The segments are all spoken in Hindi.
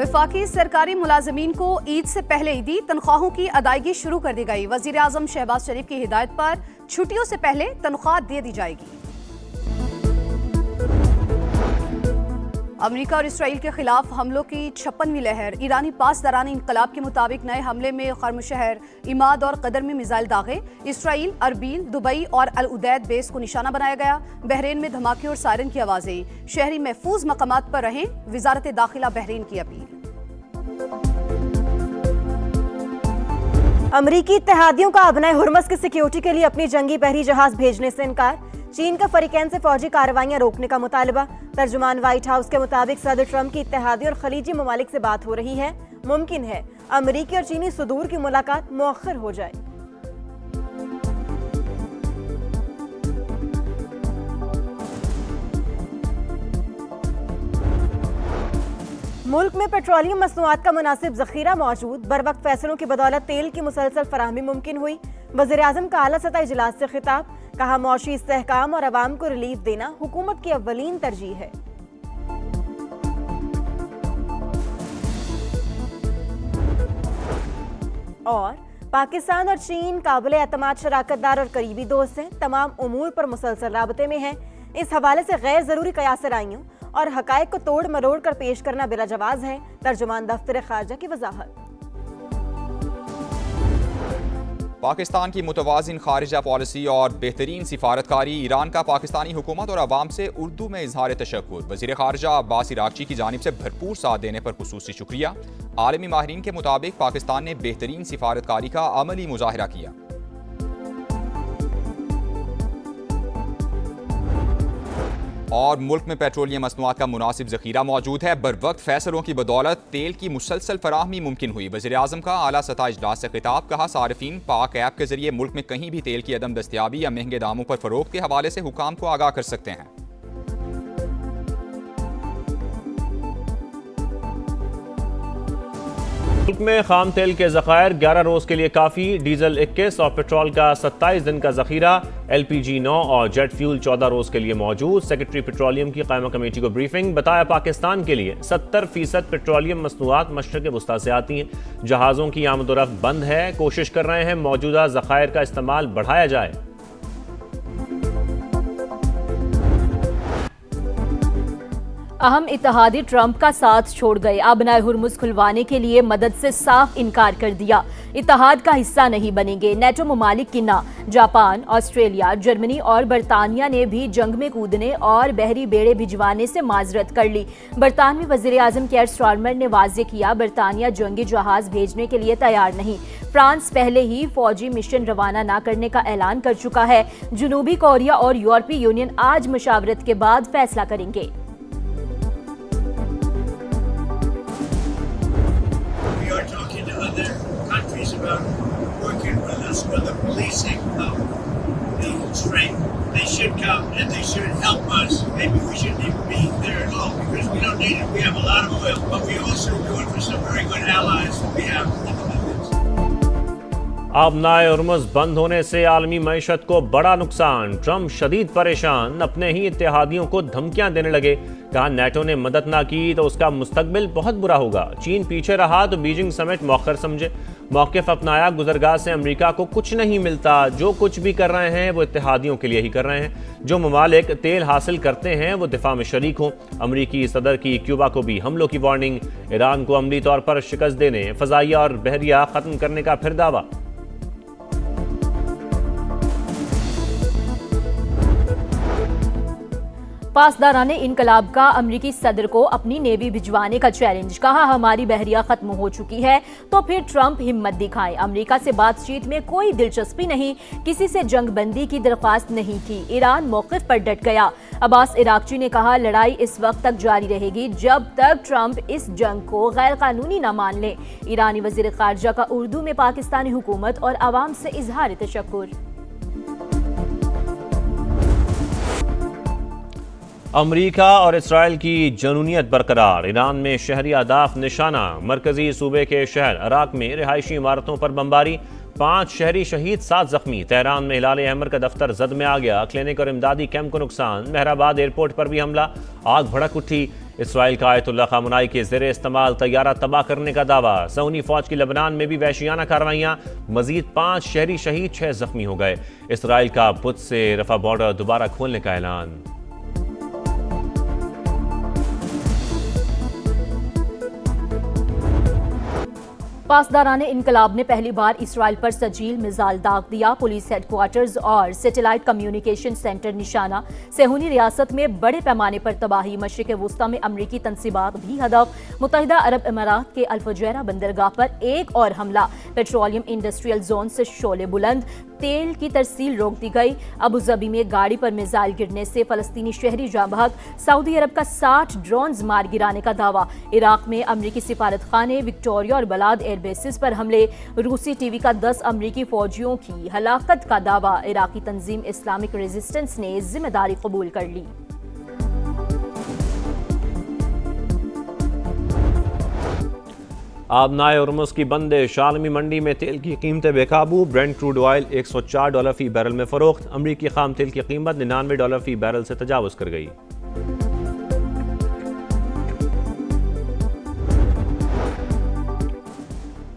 वफाकी सरकारी मुलाजमीन को ईद से पहले ईदी तनख्वाहों की अदायगी शुरू कर दी गई। वजीर आजम शहबाज शरीफ की हिदायत पर छुट्टियों से पहले तनख्वाह दे दी जाएगी। अमेरिका और इसराइल के खिलाफ हमलों की 56वीं लहर। ईरानी पासदारान इंकलाब के मुताबिक नए हमले में खर्म शहर, इमाद और कदर में मिसाइल दागे। इसराइल, अरबील, दुबई और अल उदैद बेस को निशाना बनाया गया। बहरीन में धमाके और सायरन की आवाजें। शहरी महफूज मकामात पर रहें, वजारत दाखिला बहरीन की अपील। अमरीकी इत्तेहादियों का अबनाए हुर्मस की सिक्योरिटी के लिए अपनी जंगी बहरी जहाज भेजने से इनकार। चीन का फरीकैन से फौजी कार्रवाइयां रोकने का मुतालबा। तर्जुमान व्हाइट हाउस के मुताबिक सदर ट्रंप की इत्तेहादी और खलीजी ममालिक से बात हो रही है। मुमकिन है अमरीकी और चीनी सुदूर की मुलाकात मुअख्खर हो जाए। मुल्क में पेट्रोलियम मसनूआत का मुनासिब जखीरा मौजूद। बर वक्त फैसलों की बदौलत तेल की मुसलसल फराहमी मुमकिन हुई। वज़ीर आज़म का आला सतह इजलास से खिताब। कहा, मौशी इस्तेहकाम और अवाम को रिलीफ देना हुकूमत की अव्वलीन तरजीह है। और पाकिस्तान और चीन काबिल एतमाद शराकतदार और करीबी दोस्त हैं। तमाम उमूर पर मुसलसल राबते में हैं। इस हवाले से गैर जरूरी कयासराइयों और हकायक को तोड़ मरोड़ कर पेश करना बिला जवाज है। तर्जुमान दफ्तर खारजा की वजाहत। पाकिस्तान की मुतवाज़िन खारिजा पॉलिसी और बेहतरीन सिफारतकारी। ईरान का पाकिस्तानी हुकूमत और अवाम से उर्दू में इजहार तशक्कुर। वज़ीर खारजा अब्बास इराक़ची की जानिब से भरपूर साथ देने पर खुसूसी शुक्रिया। आलमी माहिरीन के मुताबिक पाकिस्तान ने बेहतरीन सिफारतकारी का अमली मुजाहिरा किया। और मुल्क में पेट्रोलियम मसनूआत का मुनासिब ज़खीरा मौजूद है। बर वक्त फैसलों की बदौलत तेल की मुसलसल फराहमी मुमकिन हुई। वज़ीर आज़म का आला सतह इजलास से खिताब। कहा, सारिफीन पाक ऐप के जरिए मुल्क में कहीं भी तेल की अदम दस्तियाबी या महंगे दामों पर फरोख्त के हवाले से हुकाम को आगाह कर सकते हैं। मुल्क में खाम तेल के ज़खायर 11 रोज़ के लिए काफ़ी। डीजल 21 और पेट्रोल का 27 दिन का ज़खीरा। LPG 9 और जेट फ्यूल 14 रोज़ के लिए मौजूद। सेक्रेटरी पेट्रोलियम की कायमा कमेटी को ब्रीफिंग। बताया, पाकिस्तान के लिए 70% पेट्रोलियम मसनूआत मशरक़ वस्ता से आती हैं। जहाज़ों की आमदोरफ्त बंद है। कोशिश कर रहे हैं मौजूदा ज़खायर का इस्तेमाल बढ़ाया जाए। अहम इत्तेहादी ट्रंप का साथ छोड़ गए। अबनाए हुर्मुज़ खुलवाने के लिए मदद से साफ इनकार कर दिया। इत्तेहाद का हिस्सा नहीं बनेंगे। नेटो ममालिक की ना। जापान, ऑस्ट्रेलिया, जर्मनी और बरतानिया ने भी जंग में कूदने और बहरी बेड़े भिजवाने से माजरत कर ली। बरतानवी वज़ीर आज़म केयर स्टारमर ने वाज़े किया, बरतानिया जंगी जहाज भेजने के लिए तैयार नहीं। फ्रांस पहले ही फौजी मिशन रवाना न करने का ऐलान कर चुका है। जनूबी कोरिया और यूरोपीय यूनियन आज मशावरत के बाद फैसला करेंगे। About working with us for the policing of the strength. They should come and they should help us. Maybe we shouldn't even be there at all because we don't need it. We have a lot of oil, but we also do it for some very good allies that we have in the Middle East. अबनाए Hormuz बंद होने से आलमी मईशत को बड़ा नुकसान। ट्रंप शदीद परेशान। अपने ही इत्तेहादियों को धमकियां देने लगे। कहा, नेटो ने मदद ना की तो उसका मुस्तकबिल बहुत बुरा होगा। चीन पीछे रहा तो बीजिंग समेत मौखर समझे। मौक़िफ़ अपनाया, गुज़रगाह से अमेरिका को कुछ नहीं मिलता। जो कुछ भी कर रहे हैं वो इत्तेहादियों के लिए ही कर रहे हैं। जो ममालिक तेल हासिल करते हैं वो दिफा में शरीक हों। अमरीकी सदर की क्यूबा को भी हमलों की वार्निंग। ईरान को अमली तौर पर शिकस्त देने, फ़ज़ाइया और बहरिया ख़त्म करने का फिर दावा। पासदाराने इनकलाब का अमरीकी सदर को अपनी नेवी भिजवाने का चैलेंज। कहा, हमारी बहरिया खत्म हो चुकी है तो फिर ट्रंप हिम्मत दिखाएं। अमरीका से बातचीत में कोई दिलचस्पी नहीं। किसी से जंग बंदी की दरख्वास्त नहीं की। ईरान मौक़िफ़ पर डट गया। अब्बास इराक़ची ने कहा, लड़ाई इस वक्त तक जारी रहेगी जब तक ट्रंप इस जंग को गैर कानूनी न मान ले। ईरानी वज़ीर ख़ारजा का उर्दू में पाकिस्तानी हुकूमत और अवाम से इजहार तशक्कुर। अमरीका और इसराइल की जनूनियत बरकरार। ईरान में शहरी अहदाफ निशाना। मरकजी सूबे के शहर अराक में रिहायशी इमारतों पर बमबारी। 5 शहरी शहीद, 7 जख्मी। तेहरान में हिलाल अहमर का दफ्तर जद में आ गया। क्लिनिक और इमदादी कैंप को नुकसान। मेहराबाद एयरपोर्ट पर भी हमला, आग भड़क उठी। इसराइल का आयतुल्लाह खामनाई के ज़ेरे इस्तेमाल तैयारा तबाह करने का दावा। सऊदी फौज की लेबनान में भी वहशियाना कार्रवाइयां, मजीद 5 शहरी शहीद, 6 जख्मी हो गए। इसराइल का बुध से रफा बॉर्डर दोबारा खोलने का ऐलान। पासदाराने इनकलाब ने पहली बार इसराइल पर सजील मिसाइल दाग दिया। पुलिस हेडक्वार्टर्स और सैटेलाइट कम्युनिकेशन सेंटर निशाना। सेहूनी रियासत में बड़े पैमाने पर तबाही। मशरिक वुस्ता में अमरीकी तंसीबात भी हदफ। मुत्तहिदा अरब अमारात के अल-फुजैरा बंदरगाह पर एक और हमला। पेट्रोलियम इंडस्ट्रियल जोन से शोले बुलंद। तेल की तरसील रोक दी गई। अबू जबी में गाड़ी पर मिसाइल गिरने से फलस्तीनी शहरी जाँ बहक। सऊदी अरब का 60 ड्रोन्स मार गिराने का दावा। इराक में अमरीकी सिफारत खाने, विक्टोरिया और बलाद एयर बेसिस पर हमले। रूसी टीवी का 10 अमरीकी फौजियों की हलाकत का दावा। इराकी तंजीम इस्लामिक रेजिस्टेंस ने जिम्मेदारी कबूल कर ली। आबनाए उर्मुस की बंदिश। आलमी मंडी में तेल की कीमतें बेकाबू। ब्रेंट क्रूड ऑयल $104 फी बैरल में फरोख्त। अमरीकी खाम तेल की कीमत $99 फी बैरल से तजावुज कर गई।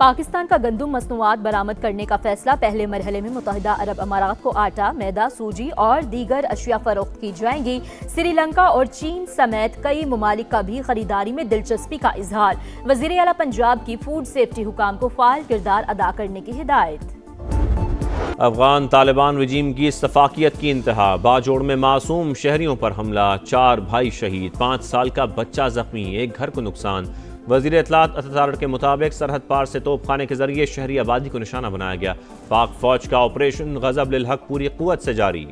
पाकिस्तान का गंदुम मसनूआत बरामद करने का फैसला। पहले मरहले में मुत्तहिदा अरब अमारात को आटा, मैदा, सूजी और दीगर अशिया फरोख्त की जाएंगी। श्रीलंका और चीन समेत कई ममालिक का भी खरीदारी में दिलचस्पी का इजहार। वज़ीर आला पंजाब की फूड सेफ्टी हुकाम को फाल किरदार अदा करने की हिदायत। अफगान तालिबान रजीम की सफाकियत की इंतहा। बाजोड़ में मासूम शहरियों पर हमला। 4 भाई शहीद, 5 साल का बच्चा जख्मी, एक घर को नुकसान। वज़ीर इत्तलात अततारक के मुताबिक सरहद पार से तोपखाने के जरिए शहरी आबादी को निशाना बनाया गया। पाक फौज का ऑपरेशन गज़ब लिल हक पूरी कुव्वत से जारी।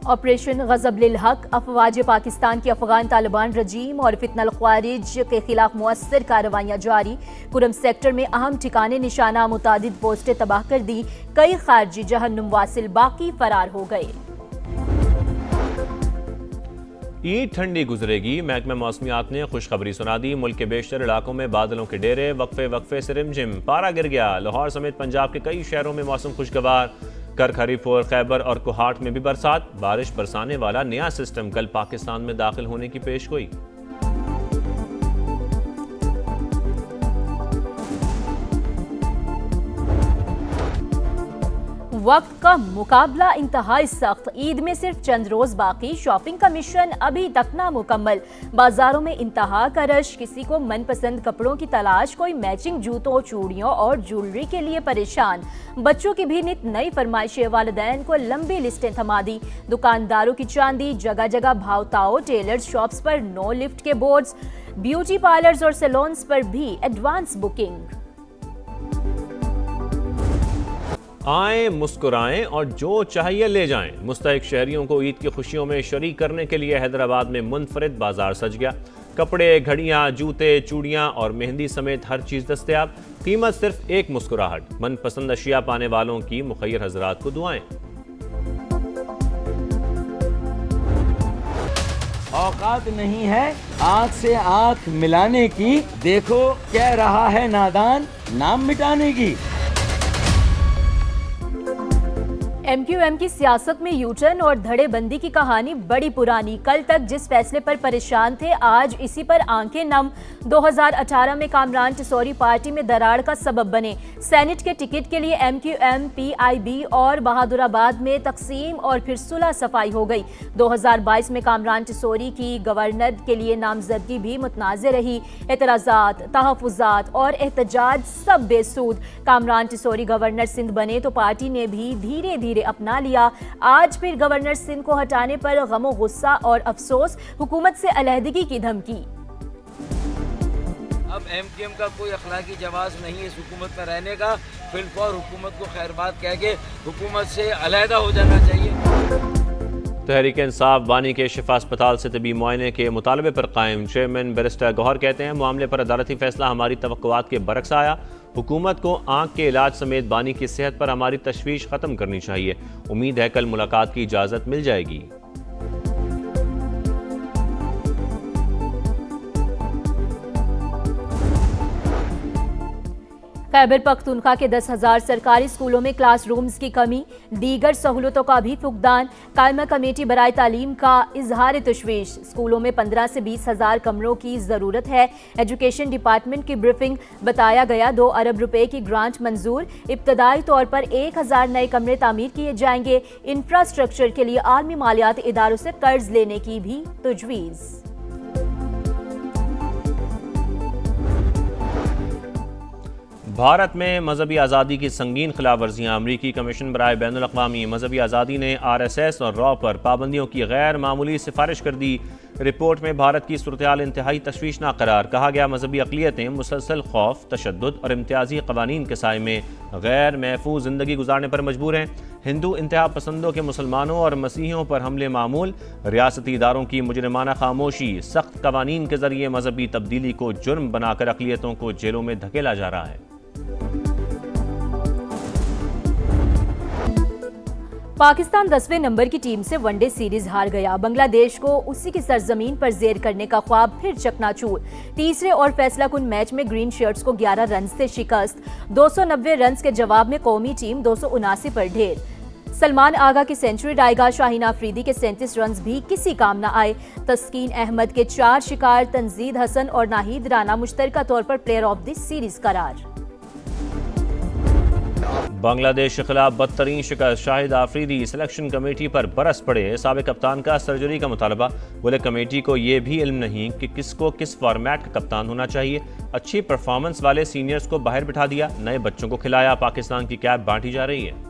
ऑपरेशन गज़ब लिल हक। अफवाज पाकिस्तान की अफगान तालिबान रजीम और फितनल ख्वारिज के खिलाफ मुअस्सर कार्रवाइयाँ जारी। कुरम सेक्टर में अहम ठिकाने निशाना, मुतादिद पोस्टें तबाह कर दी। कई खारजी जहन्नुम वासिल बाकी फरार हो गए। ईद ठंडी गुजरेगी। महकमा मौसमियात ने खुशखबरी सुना दी। मुल्क के बेशतर इलाकों में बादलों के डेरे, वक्फे वक्फे से रिमझिम। पारा गिर गया। लाहौर समेत पंजाब के कई शहरों में मौसम खुशगवार। करख, हरीपुर, खैबर और कोहाट में भी बरसात। बारिश बरसाने वाला नया सिस्टम कल पाकिस्तान में दाखिल होने की पेशगोई। वक्त का मुकाबला इंतहाई सख्त। ईद में सिर्फ चंद रोज बाकी। शॉपिंग का मिशन अभी तक ना मुकम्मल। बाजारों में इंतहा का रश। किसी को मनपसंद कपड़ों की तलाश, कोई मैचिंग जूतों, चूड़ियों और ज्वेलरी के लिए परेशान। बच्चों की भी नित नई फरमाइशें। वालिदैन को लंबी लिस्टें थमा दी। दुकानदारों की चांदी। जगह जगह भावताओ। टेलर्स शॉप्स पर नो लिफ्ट के बोर्ड्स। ब्यूटी पार्लर्स और सैलून्स पर भी एडवांस बुकिंग। आएं, मुस्कुराएं और जो चाहिए ले जाएं। मुस्तहिक शहरियों को ईद की खुशियों में शरीक करने के लिए हैदराबाद में मुनफरिद बाजार सज गया। कपड़े, घड़ियां, जूते, चूड़ियां और मेहंदी समेत हर चीज़ दस्तयाब। कीमत सिर्फ एक मुस्कुराहट। मनपसंद अशिया पाने वालों की मुखय्यर हजरात को दुआएं। औकात नहीं है आंख से आंख मिलाने की। देखो कह रहा है नादान नाम मिटाने की। MQM की सियासत में यूटर्न और धड़ेबंदी की कहानी बड़ी पुरानी। कल तक जिस फैसले पर परेशान थे, आज इसी पर आंखें नम। 2018 में कामरान टिसौरी पार्टी में दरार का सबब बने। सेनेट के टिकट के लिए MQM, PIB और बहादुराबाद में तकसीम और फिर सुलह सफाई हो गई। 2022 में कामरान टिसौरी की गवर्नर के लिए नामजदगी भी मुतनाज़ रही। एतराज़ात, तहफ़्फ़ुज़ात और एहतजाज सब बेसूद। कामरान टिसौरी गवर्नर सिंध बने तो पार्टी ने भी धीरे धीरे अपना लिया। आज फिर गवर्नर सिंध को हटाने पर गमो गुस्सा और अफसोस। हुकूमत से अलहदगी की धमकी। अब MQM का कोई अखलाकी जवाब नहीं है इस हुकूमत में रहने का। फिलहाल हुकूमत को खैरबाद कह के हुकूमत से अलहदा हो जाना चाहिए। तहरीक इंसाफ बानी के शिफा अस्पताल से तबी मुआयने के मुतालबे पर कायम। चेयरमैन बैरिस्टर गौहर कहते हैं, मामले पर अदालती फैसला हमारी तवक्कुआत के बरक्स आया। हुकूमत को आंख के इलाज समेत बानी की सेहत पर हमारी तशवीश ख़त्म करनी चाहिए। उम्मीद है कल मुलाकात की इजाज़त मिल जाएगी। खैबर पख्तूनख्वा के 10,000 सरकारी स्कूलों में क्लासरूम्स की कमी, दीगर सहूलतों का भी फुकदान। कायमा कमेटी बराए तालीम का इजहार तशवीश, स्कूलों में 15 से 20,000 कमरों की ज़रूरत है। एजुकेशन डिपार्टमेंट की ब्रीफिंग, बताया गया 2 अरब रुपए की ग्रांट मंजूर, इब्तदाई तौर पर 1,000 नए कमरे तामीर किए जाएंगे। इंफ्रास्ट्रक्चर के लिए आलमी मालियाती इदारों से कर्ज लेने की भी तजवीज़। भारत में मजहबी आज़ादी की संगीन खिलाफ वर्जियाँ। अमरीकी कमीशन बराए बैनुल अक़वामी मजहबी आज़ादी ने RSS और रॉ पर पाबंदियों की गैर मामूली सिफारिश कर दी। रिपोर्ट में भारत की सूरत-ए-हाल इंतहाई तशवीशनाक करार। कहा गया मजहबी अक़लियतें मुसलसल खौफ, तशद्दुद और इम्तियाजी क़वानीन के साए में गैर महफूज ज़िंदगी गुजारने पर मजबूर हैं। हिंदू इंतहा पसंदों के मुसलमानों और मसीहियों पर हमले मामूल, रियासती इदारों की मुजरिमाना खामोशी, सख्त क़वानीन के ज़रिए मजहबी तब्दीली को जुर्म बनाकर अक़लियतों को जेलों में धकेला जा रहा है। पाकिस्तान 10वें नंबर की टीम से वनडे सीरीज हार गया। बांग्लादेश को उसी की सरजमीन पर जेर करने का ख्वाब फिर चकनाचूर। तीसरे और फैसलाकुन मैच में ग्रीन शर्ट्स को 11 रन से शिकस्त। 290 रन के जवाब में कौमी टीम 279 पर ढेर। सलमान आगा की सेंचुरी डायगा, शाहीन आफरीदी के 37 रन भी किसी काम न आए। तस्कीन अहमद के 4 शिकार, तंजीद हसन और नाहिद राना मुश्तरका तौर पर प्लेयर ऑफ द सीरीज करार। बांग्लादेश के खिलाफ बदतरीन शिकस्त, शाहिद आफरीदी सिलेक्शन कमेटी पर बरस पड़े। साबिक कप्तान का सर्जरी का मुतालबा, बोले कमेटी को यह भी इल्म नहीं कि किसको किस फॉर्मेट का कप्तान होना चाहिए। अच्छी परफॉर्मेंस वाले सीनियर्स को बाहर बिठा दिया, नए बच्चों को खिलाया। पाकिस्तान की कैप बांटी जा रही है।